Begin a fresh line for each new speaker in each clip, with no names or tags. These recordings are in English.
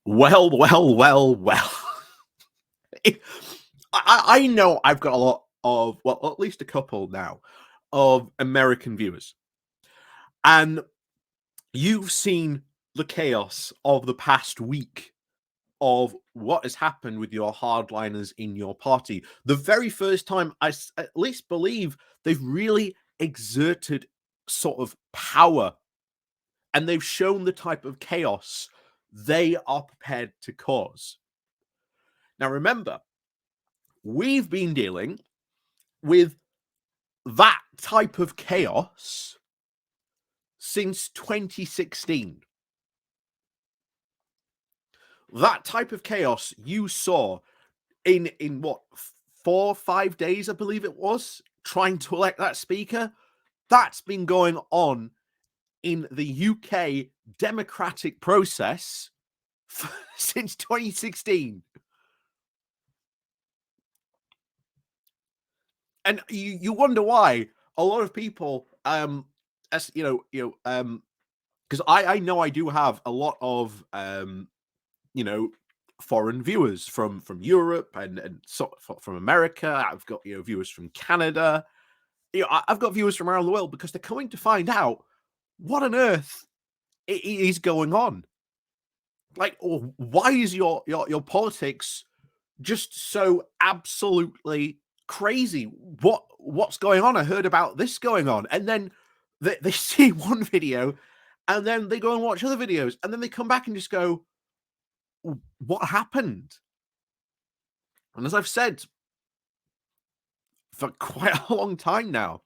Well. I know I've got a lot of, well, at least a couple now, of American viewers. And you've seen the chaos of the past week of what has happened with your hardliners in your party. The very first time at least believe they've really exerted sort of power, and they've shown the type of chaos they are prepared to cause. Now, remember, we've been dealing with that type of chaos since 2016. That type of chaos you saw in what, 4 or 5 days, I believe it was, trying to elect that speaker. That's been going on in the UK democratic process since 2016. And you wonder why a lot of people, as because I know I do have a lot of foreign viewers from Europe and from America. I've got viewers from Canada. I've got viewers from around the world because they're coming to find out what on earth is going on. Like, why is your politics just so absolutely crazy? What's going on? I heard about this going on, and then they see one video, and then they go and watch other videos, and then they come back and just go, what happened? And as I've said for quite a long time now,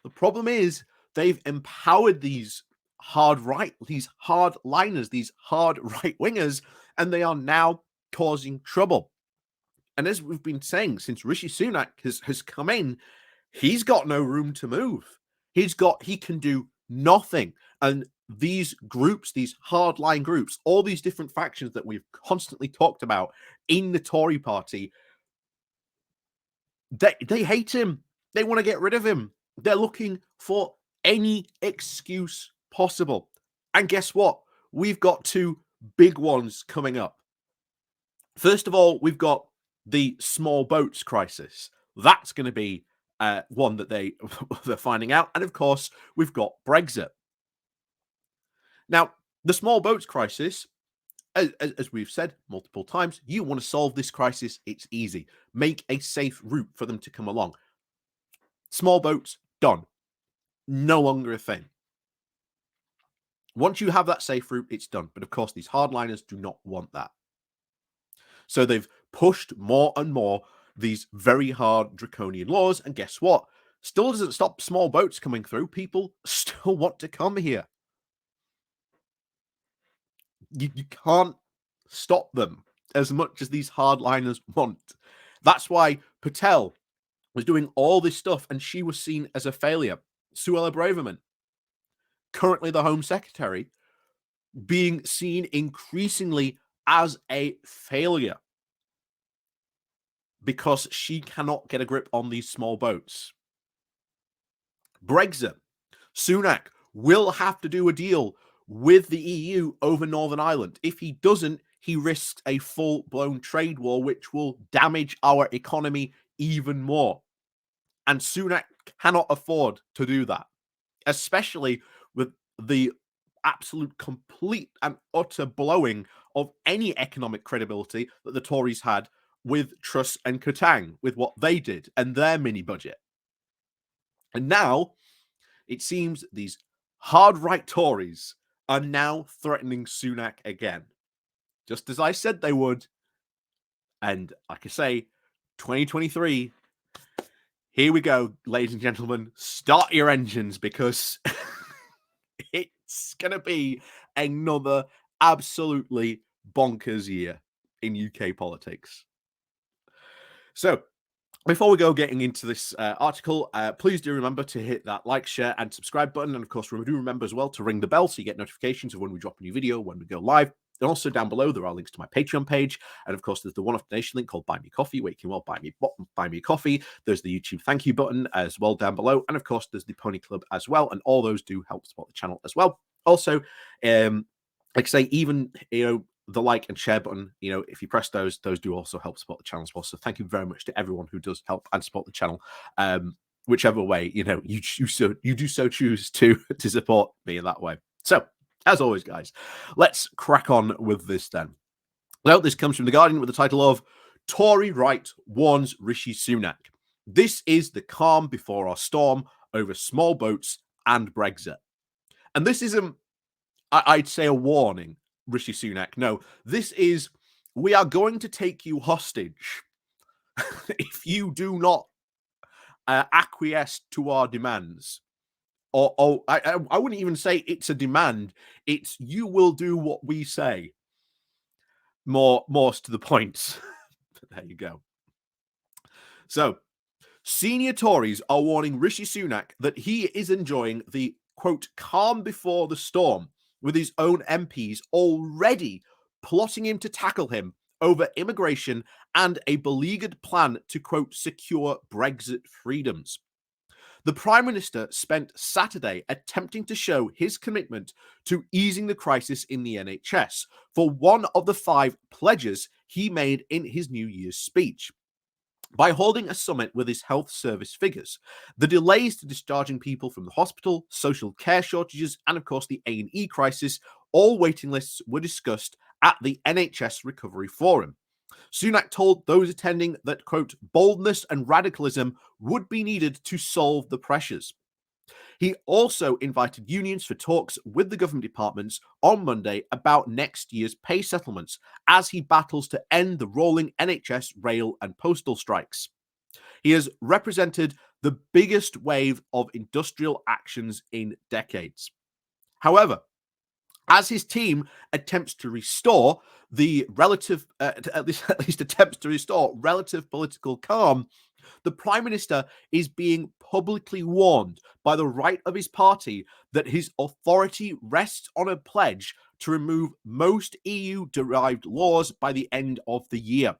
the problem is they've empowered these hardliners, these hard right wingers, and they are now causing trouble. And as we've been saying, since Rishi Sunak has come in, he's got no room to move. He can do nothing. And these groups, these hardline groups, all these different factions that we've constantly talked about in the Tory party, they hate him. They want to get rid of him. They're looking for any excuse possible. And guess what? We've got two big ones coming up. First of all, we've got the small boats crisis. That's going to be one that they're finding out. And of course, we've got Brexit. Now, the small boats crisis, as we've said multiple times, you want to solve this crisis, it's easy. Make a safe route for them to come along. Small boats, done. No longer a thing. Once you have that safe route, it's done. But of course, these hardliners do not want that. So they've pushed more and more these very hard draconian laws. And guess what? Still doesn't stop small boats coming through. People still want to come here. You can't stop them as much as these hardliners want. That's why Patel was doing all this stuff and she was seen as a failure. Suella Braverman, currently the Home Secretary, being seen increasingly as a failure because she cannot get a grip on these small boats. Brexit. Sunak will have to do a deal with the EU over Northern Ireland. If he doesn't, he risks a full-blown trade war, which will damage our economy even more. And Sunak cannot afford to do that, especially with the absolute complete and utter blowing of any economic credibility that the Tories had with Truss and Katang, with what they did and their mini budget. And now it seems these hard right Tories are now threatening Sunak again, just as I said they would. And like I say, 2023, here we go, ladies and gentlemen. Start your engines because it's going to be another absolutely bonkers year in UK politics. So, before we go getting into this article, please do remember to hit that like, share, and subscribe button. And of course, do remember as well to ring the bell so you get notifications of when we drop a new video, when we go live. And also down below, there are links to my Patreon page. And of course, there's the one-off donation link called Buy Me Coffee, where you can buy me a coffee. There's the YouTube thank you button as well down below. And of course, there's the Pony Club as well. And all those do help support the channel as well. Also, like I say, even, the like and share button. If you press those do also help support the channel as well. So thank you very much to everyone who does help and support the channel. Whichever way, you do so choose to support me in that way. So, as always, guys, let's crack on with this then. Now, this comes from The Guardian with the title of Tory Right Warns Rishi Sunak. This is the calm before our storm over small boats and Brexit. And this isn't, I'd say, a warning, Rishi Sunak. No, this is, we are going to take you hostage if you do not acquiesce to our demands. Or I wouldn't even say it's a demand. It's you will do what we say. More to the point. There you go. So, senior Tories are warning Rishi Sunak that he is enjoying the, quote, calm before the storm, with his own MPs already plotting him to tackle him over immigration and a beleaguered plan to, quote, secure Brexit freedoms. The Prime Minister spent Saturday attempting to show his commitment to easing the crisis in the NHS for one of the 5 pledges he made in his New Year's speech. By holding a summit with his health service figures, the delays to discharging people from the hospital, social care shortages, and of course the A&E crisis, all waiting lists were discussed at the NHS Recovery Forum. Sunak told those attending that, quote, boldness and radicalism would be needed to solve the pressures. He also invited unions for talks with the government departments on Monday about next year's pay settlements as he battles to end the rolling NHS, rail, and postal strikes. He has represented the biggest wave of industrial actions in decades. However, as his team attempts to restore the relative, at least attempts to restore relative political calm, the Prime Minister is being publicly warned by the right of his party that his authority rests on a pledge to remove most EU-derived laws by the end of the year,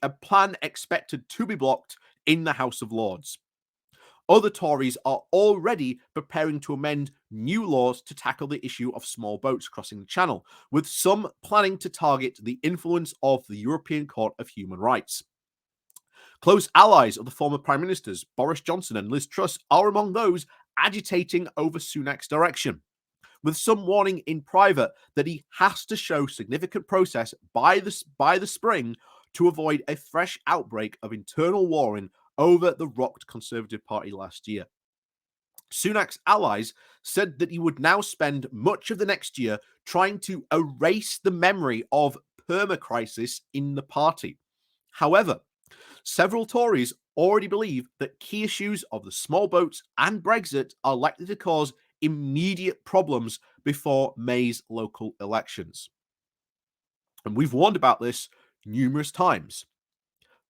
a plan expected to be blocked in the House of Lords. Other Tories are already preparing to amend new laws to tackle the issue of small boats crossing the Channel, with some planning to target the influence of the European Court of Human Rights. Close allies of the former Prime Ministers, Boris Johnson and Liz Truss, are among those agitating over Sunak's direction, with some warning in private that he has to show significant process by the spring to avoid a fresh outbreak of internal warring over the rocked Conservative Party last year. Sunak's allies said that he would now spend much of the next year trying to erase the memory of perma-crisis in the party. However, several Tories already believe that key issues of the small boats and Brexit are likely to cause immediate problems before May's local elections. And we've warned about this numerous times.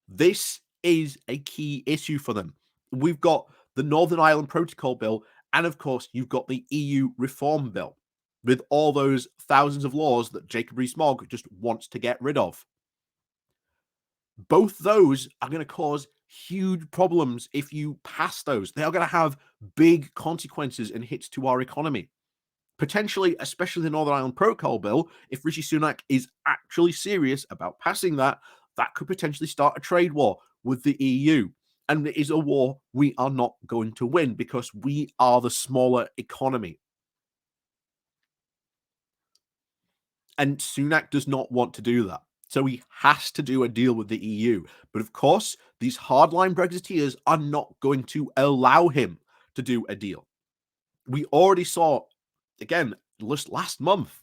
This is a key issue for them. We've got the Northern Ireland Protocol Bill, and of course, you've got the EU Reform Bill, with all those thousands of laws that Jacob Rees-Mogg just wants to get rid of. Both those are going to cause huge problems if you pass those. They are going to have big consequences and hits to our economy. Potentially, especially the Northern Ireland Protocol Bill, if Rishi Sunak is actually serious about passing that, that could potentially start a trade war with the EU. And it is a war we are not going to win because we are the smaller economy. And Sunak does not want to do that. So he has to do a deal with the EU. But of course, these hardline Brexiteers are not going to allow him to do a deal. We already saw, again, just last month,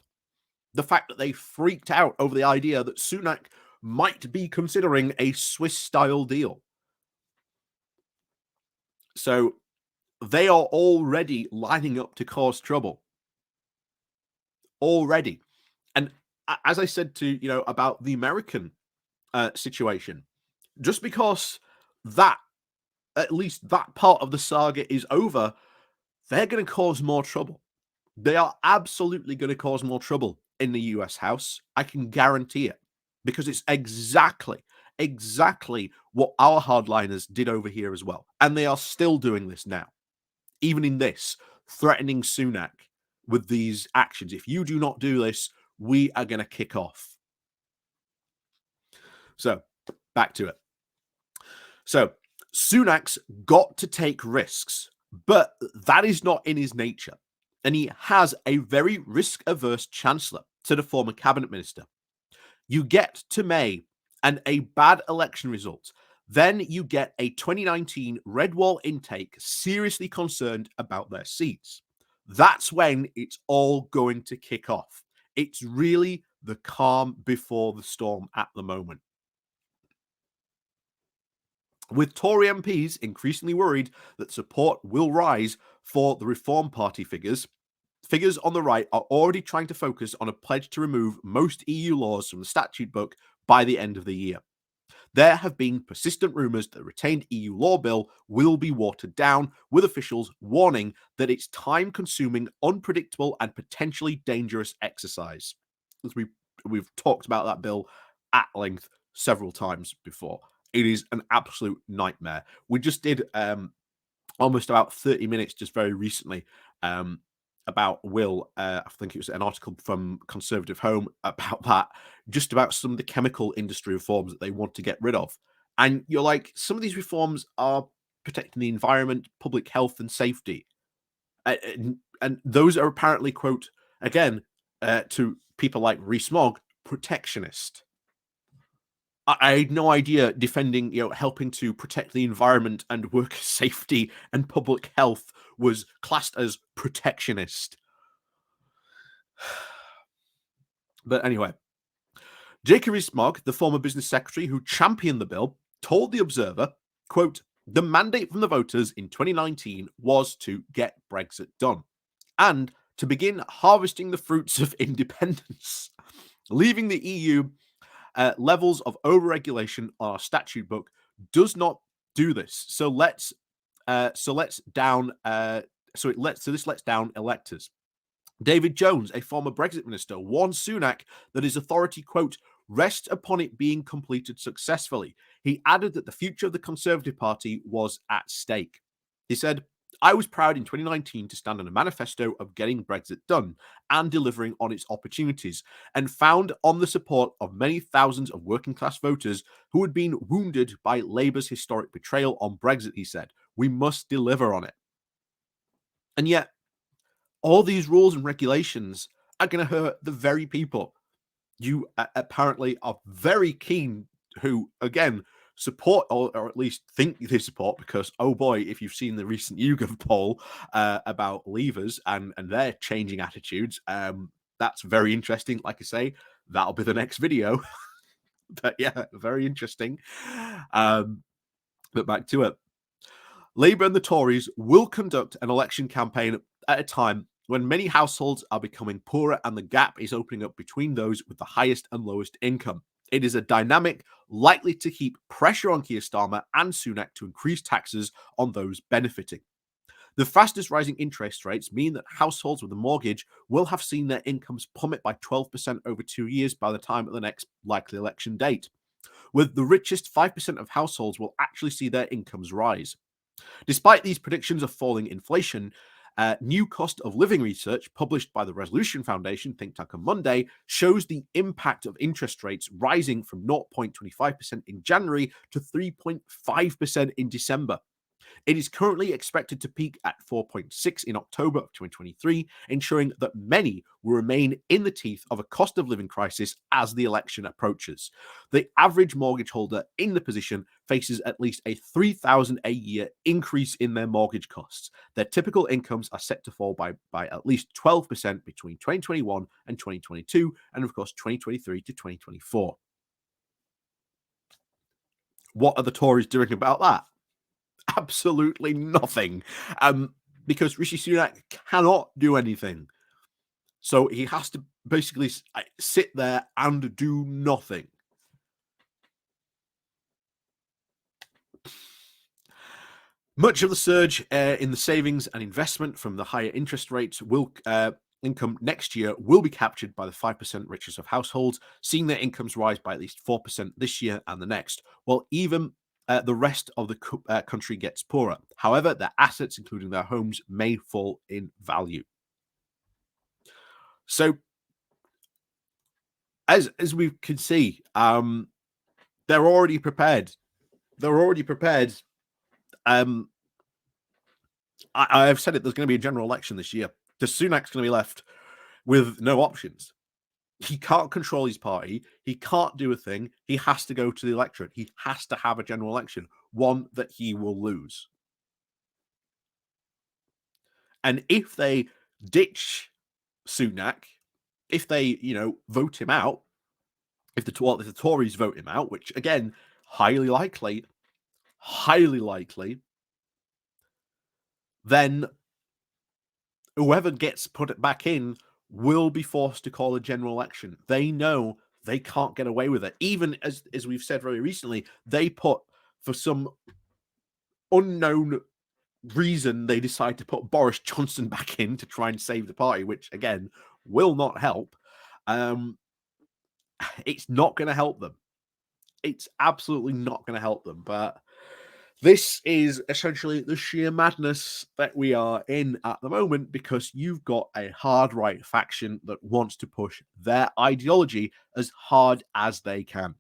the fact that they freaked out over the idea that Sunak might be considering a Swiss-style deal. So they are already lining up to cause trouble. Already. And as I said to, about the American situation, just because at least that part of the saga is over, they're going to cause more trouble. They are absolutely going to cause more trouble in the US House. I can guarantee it, because it's exactly what our hardliners did over here as well. And they are still doing this now, even in this, threatening Sunak with these actions. If you do not do this, we are going to kick off. So back to it. So Sunak's got to take risks, but that is not in his nature. And he has a very risk-averse chancellor, said a former cabinet minister. You get to May and a bad election result. Then you get a 2019 red wall intake seriously concerned about their seats. That's when it's all going to kick off. It's really the calm before the storm at the moment. With Tory MPs increasingly worried that support will rise for the Reform Party figures on the right are already trying to focus on a pledge to remove most EU laws from the statute book by the end of the year. There have been persistent rumours that the retained EU law bill will be watered down, with officials warning that it's time-consuming, unpredictable, and potentially dangerous exercise. As we've talked about that bill at length several times before. It is an absolute nightmare. We just did almost about 30 minutes just very recently about Will. I think it was an article from Conservative Home about that, just about some of the chemical industry reforms that they want to get rid of. And you're like, some of these reforms are protecting the environment, public health, and safety. And those are apparently, quote, again, to people like Rees-Mogg, protectionist. I had no idea defending, helping to protect the environment and worker safety and public health was classed as protectionist. But anyway, Jacob Rees-Mogg, the former business secretary who championed the bill, told The Observer, quote, the mandate from the voters in 2019 was to get Brexit done and to begin harvesting the fruits of independence, leaving the EU levels of overregulation on our statute book does not do this. So this lets down electors. David Jones, a former Brexit minister, warned Sunak that his authority, quote, rests upon it being completed successfully. He added that the future of the Conservative Party was at stake. He said, I was proud in 2019 to stand on a manifesto of getting Brexit done and delivering on its opportunities, and found on the support of many thousands of working class voters who had been wounded by Labour's historic betrayal on Brexit, he said. We must deliver on it. And yet, all these rules and regulations are going to hurt the very people you apparently are very keen who, again, support or at least think they support, because, oh boy, if you've seen the recent YouGov poll about leavers and their changing attitudes, that's very interesting. Like I say, that'll be the next video. But yeah, very interesting. But back to it. Labour and the Tories will conduct an election campaign at a time when many households are becoming poorer and the gap is opening up between those with the highest and lowest income. It is a dynamic likely to keep pressure on Keir Starmer and Sunak to increase taxes on those benefiting. The fastest rising interest rates mean that households with a mortgage will have seen their incomes plummet by 12% over 2 years by the time of the next likely election date, with the richest 5% of households will actually see their incomes rise. Despite these predictions of falling inflation, new cost of living research published by the Resolution Foundation think tank on Monday shows the impact of interest rates rising from 0.25% in January to 3.5% in December. It is currently expected to peak at 4.6 in October of 2023, ensuring that many will remain in the teeth of a cost of living crisis as the election approaches. The average mortgage holder in the position faces at least a $3,000 a year increase in their mortgage costs. Their typical incomes are set to fall by at least 12% between 2021 and 2022, and of course 2023 to 2024. What are the Tories doing about that? Absolutely nothing, because Rishi Sunak cannot do anything. So he has to basically sit there and do nothing. Much of the surge in the savings and investment from the higher interest rates income next year will be captured by the 5% richest of households, seeing their incomes rise by at least 4% this year and the next, while even the rest of the country gets poorer. However, their assets, including their homes, may fall in value. So, as we can see, They're already prepared. They're already prepared. I've said it. There's going to be a general election this year. The Sunak's going to be left with no options. He can't control his party. He can't do a thing. He has to go to the electorate. He has to have a general election, one that he will lose. And if they ditch Sunak, if they, vote him out, if the Tories vote him out, which again, highly likely, then whoever gets put back in will be forced to call a general election. They know they can't get away with it. Even as we've said very recently, they put, for some unknown reason, they decide to put Boris Johnson back in to try and save the party, which again will not help. It's not going to help them. It's absolutely not going to help them. But this is essentially the sheer madness that we are in at the moment, because you've got a hard right faction that wants to push their ideology as hard as they can.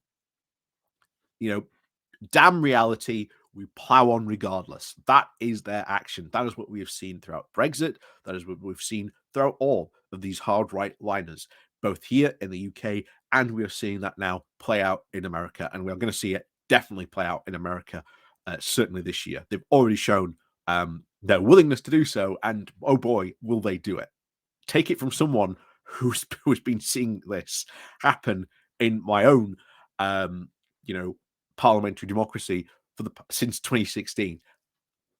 Damn reality, we plow on regardless. That is their action. That is what we have seen throughout Brexit. That is what we've seen throughout all of these hard right liners, both here in the UK, and we are seeing that now play out in America. And we are going to see it definitely play out in America, certainly this year. They've already shown their willingness to do so, and oh boy, will they do it. Take it from someone who's been seeing this happen in my own, parliamentary democracy since 2016.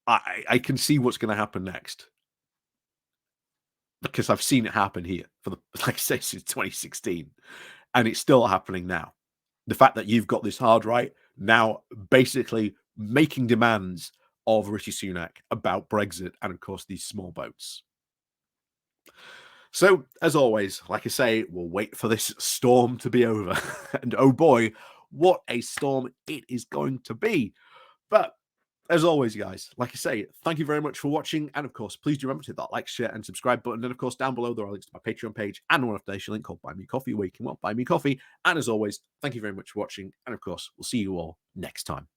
I can see what's going to happen next, because I've seen it happen here like I say, since 2016, and it's still happening now. The fact that you've got this hard right now basically making demands of Rishi Sunak about Brexit and, of course, these small boats. So, as always, like I say, we'll wait for this storm to be over. And oh boy, what a storm it is going to be. But as always, guys, like I say, thank you very much for watching. And of course, please do remember to hit that like, share, and subscribe button. And of course, down below, there are links to my Patreon page and one donation link called Buy Me Coffee, where you can buy me coffee. And as always, thank you very much for watching. And of course, we'll see you all next time.